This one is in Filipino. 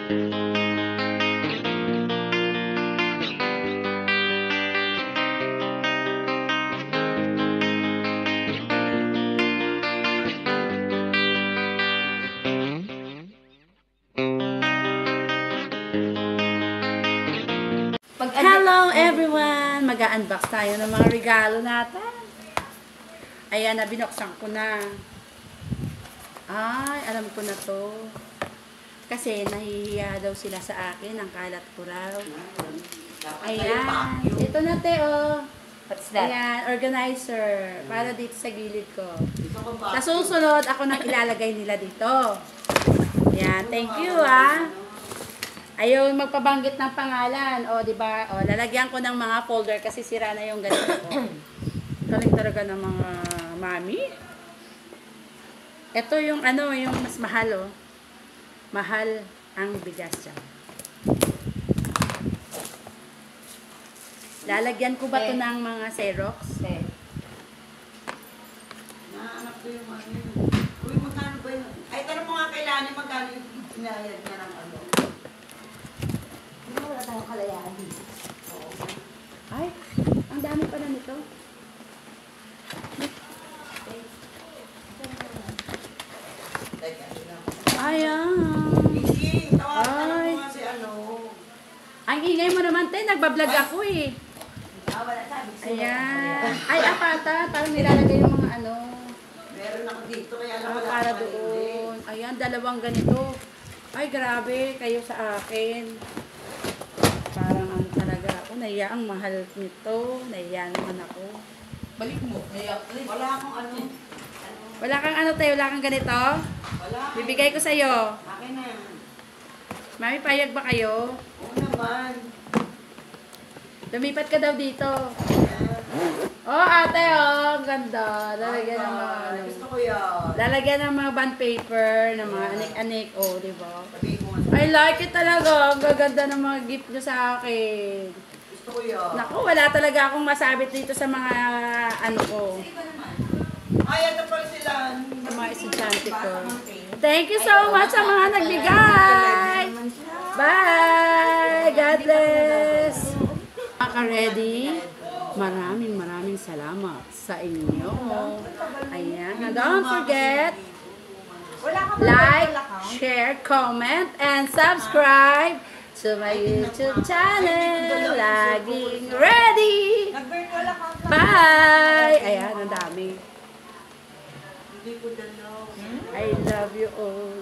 Hello everyone! Mag-unbox tayo ng mga regalo natin. Ayan, binuksan ko na. Ay, alam ko na to. Kasi nahihiya daw sila sa akin. Ang kalat ko raw. Ayan. Ito na te, oh. What's that? Ayan, organizer. Para dito sa gilid ko. Sa susunod, ako nang ilalagay nila dito. Ayan, thank you ah. Ayaw magpabanggit ng pangalan. O, diba? O, lalagyan ko ng mga folder kasi sira na yung ganito ko. Galing talaga ng mga mami. Ito yung ano, yung mas mahal, oh. Mahal ang bigas dyan. Lalagyan ko ba ito ng mga Xerox? Naanak ko yung mga yun. Uy, magkano ba yun? Ay, tanong mo nga kailangan magkano yung pinayad niya ng ano. Wala tayong kalayaan. Ay, ang dami pala nito. Ayan. Hindi, tawagan Ay. mo nga si ano. Ang ingay mo naman, te. Nagbablog ako eh. Wala sabi ko. Ayan. Ay, apata. Parang nilalagay yung mga ano. Meron ako dito, kaya lang wala Para akong doon. Ayan, dalawang ganito. Ay, grabe. Kayo sa akin. Parang ano talaga ako. Naiya ang mahal nito. Naiya naman ako. Balik mo. Wala akong ano. Wala kang ano tayo? Wala kang ganito? Wala. Bibigay ko sa'yo. Akin na. Mami, payag ba kayo? Oo naman. Lumipat ka daw dito. Oh, ate, oh. Ang ganda. Lalagyan ng mga ano. Gusto ko yan. Lalagyan ng mga bond paper, ng mga anik-anik. Oh, di ba? Sabihin ko nga. I like it talaga. Ang gaganda ng mga gift nyo sa akin. Gusto ko yan. Naku, wala talaga akong masabit dito sa mga ano ko. Ay, ito pala sila. Sa mga estudyante ko. Thank you so much sa mga nagbigay. Bye! God bless! Maka-ready. Maraming salamat sa inyo. Ayan. Don't forget, like, share, comment, and subscribe to my YouTube channel. Laging ready! Bye! Ayan, ang dami. Hindi ko dalaw. I love you all.